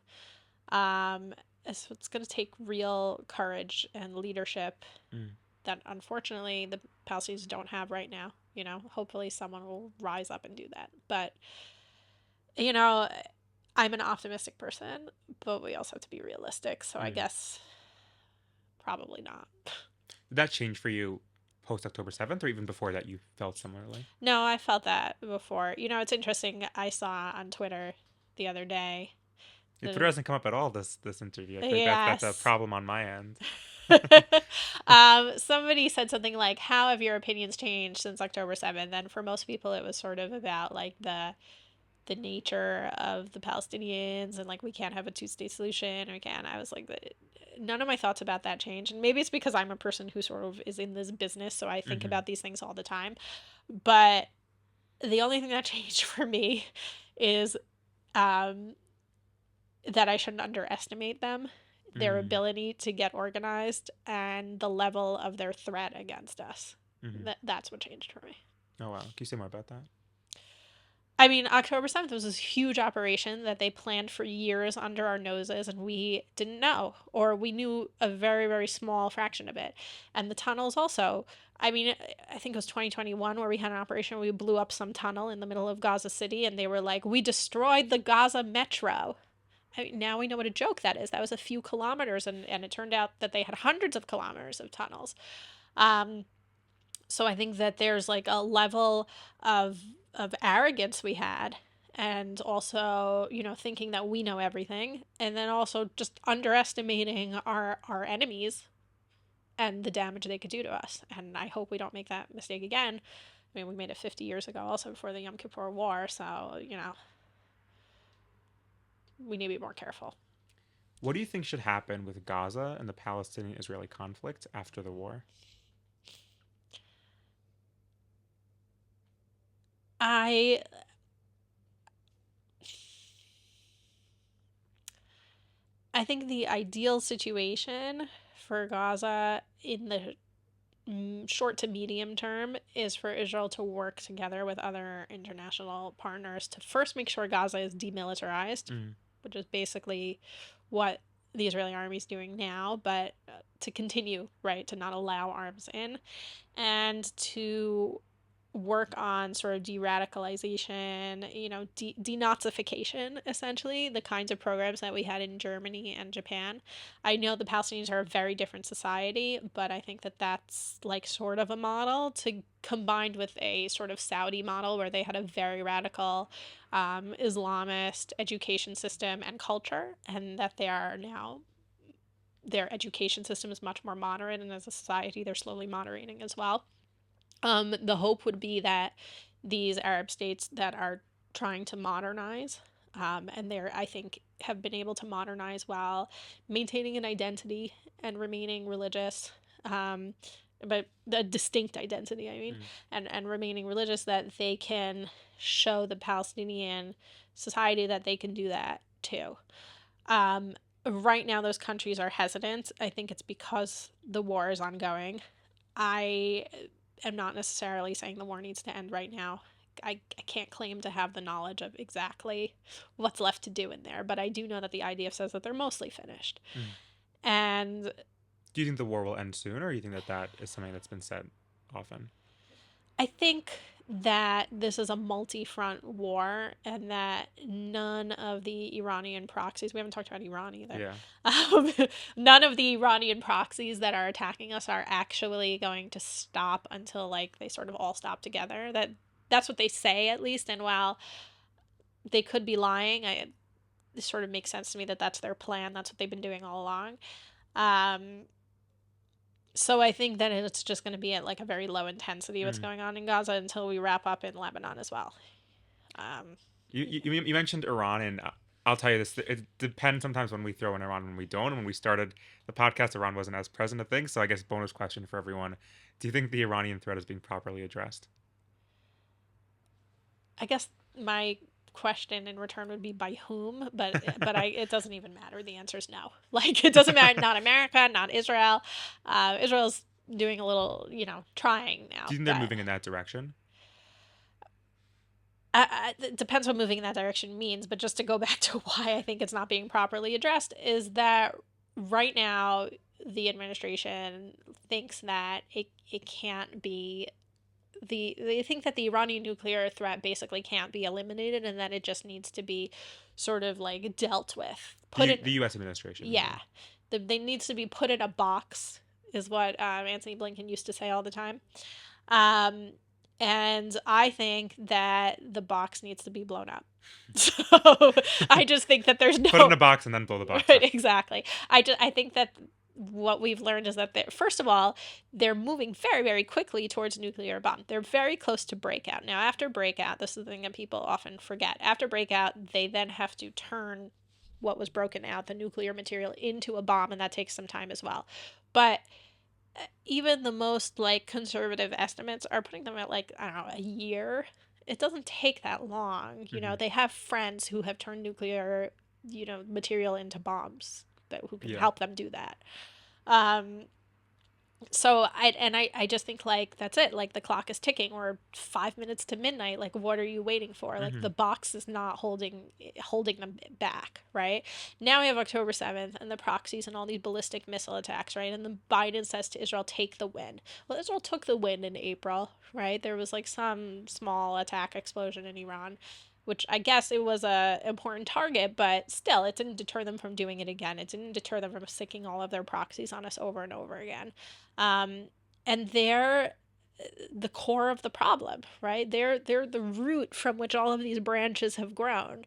Um, so it's going to take real courage and leadership Mm-hmm. that unfortunately the Palestinians don't have right now. You know, hopefully someone will rise up and do that. But, you know, I'm an optimistic person, but we also have to be realistic. So I Mm-hmm. guess probably not. Did that change for you post October 7th, or even before that you felt similarly? No, I felt that before. You know, it's interesting. I saw on Twitter the other day. It Twitter The doesn't come up at all this interview. I feel like that's a yes. problem on my end. Somebody said something like, "How have your opinions changed since October 7th?" And for most people, it was sort of about like the nature of the Palestinians and like we can't have a two-state solution or we can. I was like, none of my thoughts about that change, and maybe it's because I'm a person who sort of is in this business, so I think Mm-hmm. about these things all the time. But the only thing that changed for me is um, that I shouldn't underestimate them, their Mm-hmm. ability to get organized, and the level of their threat against us. Mm-hmm. That's what changed for me. Oh wow, can you say more about that? I mean, October 7th was this huge operation that they planned for years under our noses, and we didn't know, or we knew a very, very small fraction of it. And the tunnels also. I mean, I think it was 2021 where we had an operation where we blew up some tunnel in the middle of Gaza City, and they were like, we destroyed the Gaza metro. I mean, now we know what a joke that is. That was a few kilometers, and it turned out that they had hundreds of kilometers of tunnels. Um, so I think that there's like a level of arrogance we had, and also, you know, thinking that we know everything, and then also just underestimating our enemies and the damage they could do to us. And I hope we don't make that mistake again. I mean, we made it 50 years ago, also before the Yom Kippur War, so, you know, we need to be more careful. What do you think should happen with Gaza and the Palestinian-Israeli conflict after the war? I I think the ideal situation for Gaza in the short to medium term is for Israel to work together with other international partners to first make sure Gaza is demilitarized, Mm. which is basically what the Israeli army is doing now, but to continue, right, to not allow arms in, and to work on sort of de-radicalization, denazification, essentially, the kinds of programs that we had in Germany and Japan. I know the Palestinians are a very different society, but I think that that's like sort of a model to combined with a sort of Saudi model where they had a very radical Islamist education system and culture, and that they are now their education system is much more moderate, and as a society they're slowly moderating as well. The hope would be that these Arab states that are trying to modernize, and they're, I think, have been able to modernize while maintaining an identity and remaining religious, but a distinct identity, I mean, Mm. and remaining religious, that they can show the Palestinian society that they can do that too. Right now, those countries are hesitant. I think it's because the war is ongoing. I am not necessarily saying the war needs to end right now. I can't claim to have the knowledge of exactly what's left to do in there, but I do know that the IDF says that they're mostly finished. Mm. And Do you think the war will end soon, or do you think that that is something that's been said often? I think that this is a multi-front war, and that none of the Iranian proxies, we haven't talked about Iran either, Yeah. um, none of the Iranian proxies that are attacking us are actually going to stop until like they sort of all stop together. That's what they say, at least, and while they could be lying, it sort of makes sense to me that that's their plan. That's what they've been doing all along. Um, so I think that it's just going to be at like a very low intensity what's Mm. going on in Gaza until we wrap up in Lebanon as well. Um, You mentioned Iran, and I'll tell you this: it depends sometimes when we throw in Iran, when we don't. When we started the podcast, Iran wasn't as present, I think. So I guess bonus question for everyone: do you think the Iranian threat is being properly addressed? I guess my question in return would be by whom, but it doesn't even matter. The answer is no. Like it doesn't matter. Not America, not Israel. Israel's doing a little, trying Do now, you think they're but moving in that direction? it depends what moving in that direction means. But just to go back to why I think it's not being properly addressed is that right now the administration thinks that it can't be they think that the Iranian nuclear threat basically can't be eliminated, and that it just needs to be sort of like dealt with. The U.S. administration, you Yeah, mean? they needs to be put in a box, is what Anthony Blinken used to say all the time. Um, and I think that the box needs to be blown up. So I just think that there's Put it in no a box and then blow the box right, up. exactly. I think that what we've learned is that first of all, they're moving very, very quickly towards nuclear bomb. They're very close to breakout. Now, after breakout, this is the thing that people often forget. After breakout, they then have to turn what was broken out, the nuclear material, into a bomb, and that takes some time as well. But even the most like conservative estimates are putting them at like, I don't know, a year. It doesn't take that long. Hmm. They have friends who have turned nuclear, material into bombs that who can Yeah. help them do that. Um, so I just think like that's it. Like the clock is ticking. We're 5 minutes to midnight. Like what are you waiting for? Like the Hmm. box is not holding them back, right? Now we have October 7th and the proxies and all these ballistic missile attacks, right? And then Biden says to Israel, take the win. Well, Israel took the win in April, right? There was like some small attack explosion in Iran, which I guess it was a important target, but still, it didn't deter them from doing it again. It didn't deter them from sicking all of their proxies on us over and over again. Um, and they're the core of the problem, right? They're the root from which all of these branches have grown.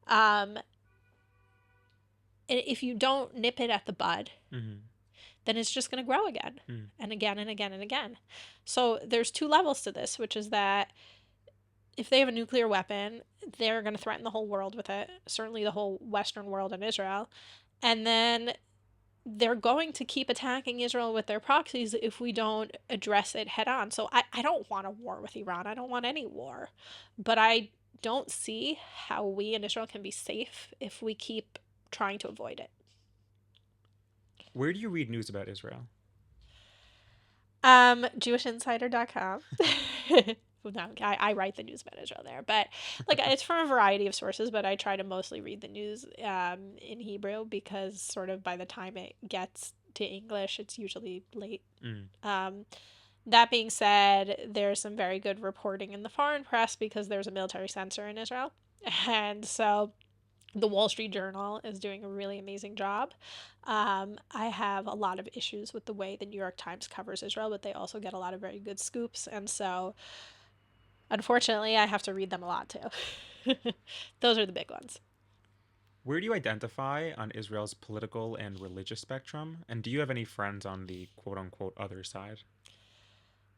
Um, and if you don't nip it at the bud, Hmm. then it's just going to grow again Mm. and again and again and again. So there's two levels to this, which is that if they have a nuclear weapon, they're going to threaten the whole world with it, certainly the whole Western world and Israel. And then they're going to keep attacking Israel with their proxies if we don't address it head on. So I don't want a war with Iran. I don't want any war. But I don't see how we in Israel can be safe if we keep trying to avoid it. Where do you read news about Israel? JewishInsider.com. No, I write the news about Israel there, but like it's from a variety of sources. But I try to mostly read the news in Hebrew because sort of by the time it gets to English, it's usually late. Mm. Um, That being said, there's some very good reporting in the foreign press because there's a military censor in Israel. And so the Wall Street Journal is doing a really amazing job. I have a lot of issues with the way the New York Times covers Israel, but they also get a lot of very good scoops. And so, unfortunately, I have to read them a lot too. Those are the big ones. Where do you identify on Israel's political and religious spectrum? And do you have any friends on the quote unquote other side?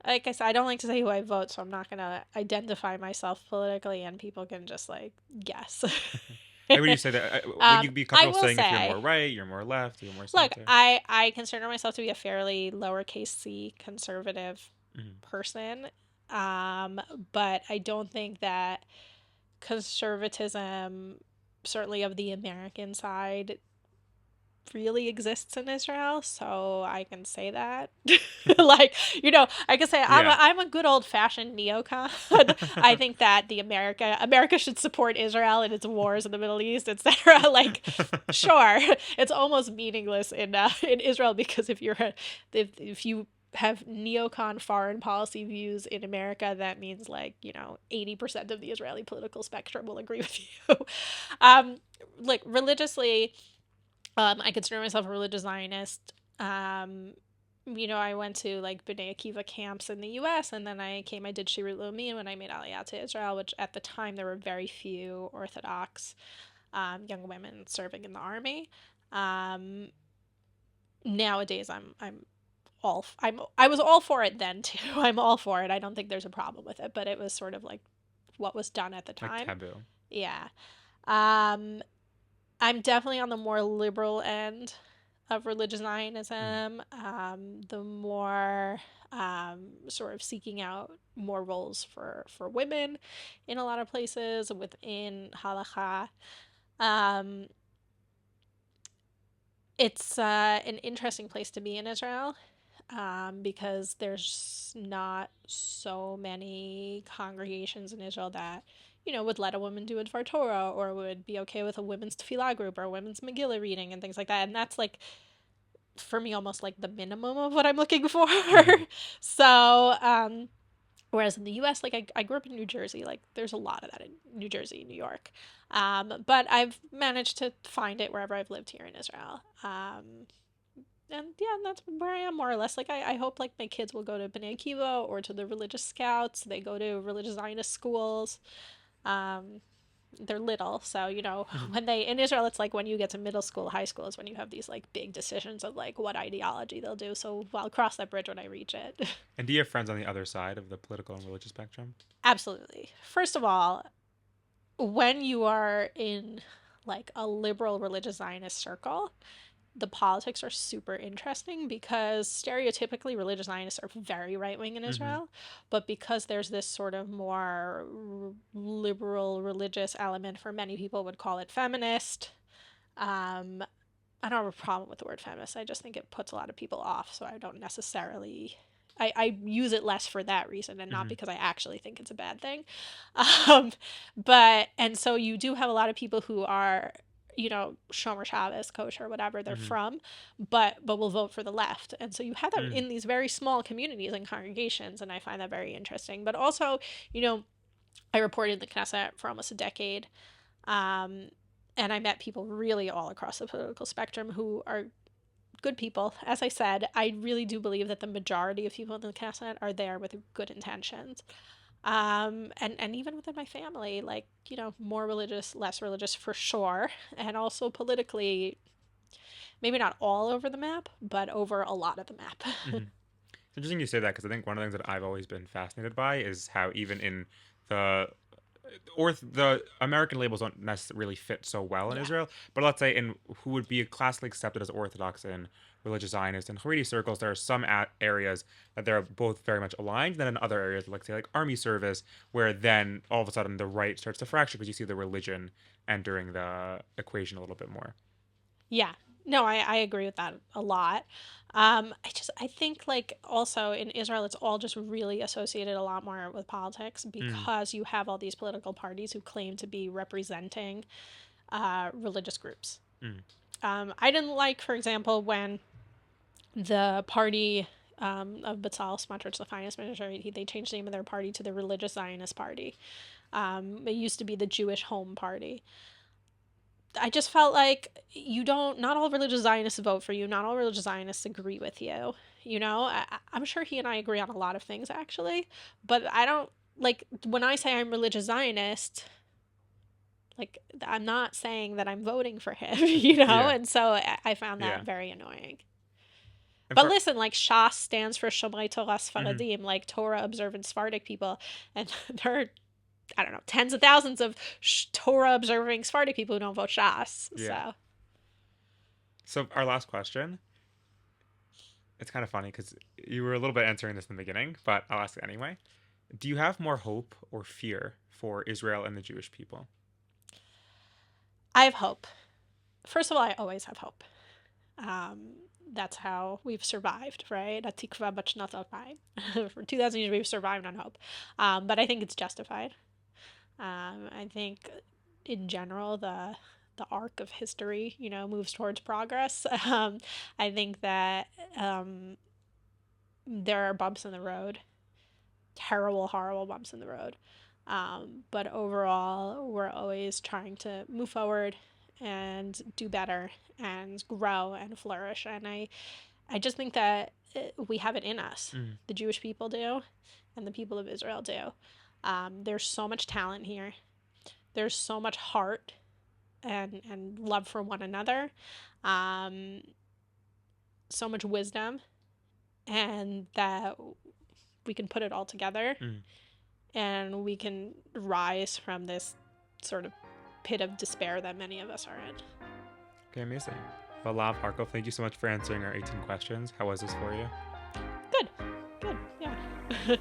Like I said, I don't like to say who I vote, so I'm not going to identify myself politically, and people can just like guess. And would you say that? Would you be I comfortable will saying if you're more say, right, you're more left, you're more look, center? I consider myself to be a fairly lowercase c conservative Hmm. person, um, but I don't think that conservatism, certainly of the American side, really exists in Israel, so I can say that. Like, I can say Yeah. I'm a good old fashioned neocon. I think that the America should support Israel in its wars in the Middle East, etc. Like, sure, it's almost meaningless in Israel because if you have neocon foreign policy views in America, that means like 80% of the Israeli political spectrum will agree with you. um, like religiously, I consider myself a religious Zionist. I went to like B'nai Akiva camps in the U.S. and then I did Shirut Leumi when I made Aliyah to Israel, which at the time there were very few Orthodox young women serving in the army. Um, Nowadays, I was all for it then too. I'm all for it. I don't think there's a problem with it, but it was sort of like what was done at the Like time. taboo. Yeah. Um, I'm definitely on the more liberal end of religious Mm. Zionism, the more sort of seeking out more roles for women in a lot of places within halakha. Um, it's an interesting place to be in Israel because there's not so many congregations in Israel that would let a woman do a Dvar Torah or would be okay with a women's tefillah group or a women's Megillah reading and things like that. And that's like for me almost like the minimum of what I'm looking for. Hmm. So, whereas in the US, like I grew up in New Jersey, like there's a lot of that in New Jersey, New York. But I've managed to find it wherever I've lived here in Israel. And yeah, that's where I am more or less. Like I hope like my kids will go to B'nai Akiva or to the religious scouts. They go to religious Zionist schools. Um, they're little, so Hmm. when they in Israel, it's like when you get to middle school, high school is when you have these like big decisions of like what ideology they'll do. So I'll cross that bridge when I reach it. And do you have friends on the other side of the political and religious spectrum? Absolutely. First of all, when you are in like a liberal religious Zionist circle, the politics are super interesting because stereotypically religious Zionists are very right wing in Hmm. Israel, but because there's this sort of more liberal religious element, for many people would call it feminist. Um, I don't have a problem with the word feminist. I just think it puts a lot of people off, so I don't necessarily. I use it less for that reason and not Hmm. because I actually think it's a bad thing. Um, and so you do have a lot of people who are, Shomer Shabbos, kosher, whatever they're Hmm. from, but will vote for the left. And so you have that Mm. in these very small communities and congregations, and I find that very interesting. But also, you know, I reported in the Knesset for almost a decade. Um, and I met people really all across the political spectrum who are good people. As I said, I really do believe that the majority of people in the Knesset are there with good intentions. And even within my family, like, more religious, less religious for sure. And also politically, maybe not all over the map, but over a lot of the map. Hmm. It's interesting you say that because I think one of the things that I've always been fascinated by is how even in the the American labels don't necessarily really fit so well in Yeah. Israel, but let's say in who would be classically accepted as Orthodox in religious Zionist and Haredi circles, there are some areas that they're both very much aligned. Then in other areas, like say like army service, where then all of a sudden the right starts to fracture because you see the religion entering the equation a little bit more. Yeah. No, I agree with that a lot. I think like also in Israel it's all just really associated a lot more with politics Mm. because you have all these political parties who claim to be representing religious groups. Mm. I didn't like, for example, when the party of Bezalel Smotrich, the finance minister. They changed the name of their party to the Religious Zionist Party. It used to be the Jewish Home Party. I just felt like not all religious Zionists vote for you. Not all religious Zionists agree with you. I'm sure he and I agree on a lot of things, actually. But I don't, like, when I say I'm religious Zionist, like, I'm not saying that I'm voting for him, Yeah. And so I found that Yeah. very annoying. And But for listen, like, Shas stands for Shomrei Torah mhm. Sfaradim, like Torah observant Sephardic people. And there are, I don't know, tens of thousands of Torah observing Sephardic people who don't vote Shas. Yeah. So So our last question. It's kind of funny because you were a little bit answering this in the beginning, but I'll ask it anyway. Do you have more hope or fear for Israel and the Jewish people? I have hope. First of all, I always have hope. Um, that's how we've survived, right? Atikva b'shnat alpayim. For 2,000 years, we've survived on hope. But I think it's justified. I think, in general, the arc of history, moves towards progress. I think that there are bumps in the road, terrible, horrible bumps in the road. But overall, we're always trying to move forward and do better and grow and flourish. And I just think that we have it in us. Mm. The Jewish people do, and the people of Israel do. There's so much talent here. There's so much heart and love for one another. So much wisdom, and that we can put it all together, Mm. and we can rise from this sort of pit of despair that many of us are in. Okay, amazing. Well, Lahav Harkov, thank you so much for answering our 18 questions. How was this for you? Good, yeah.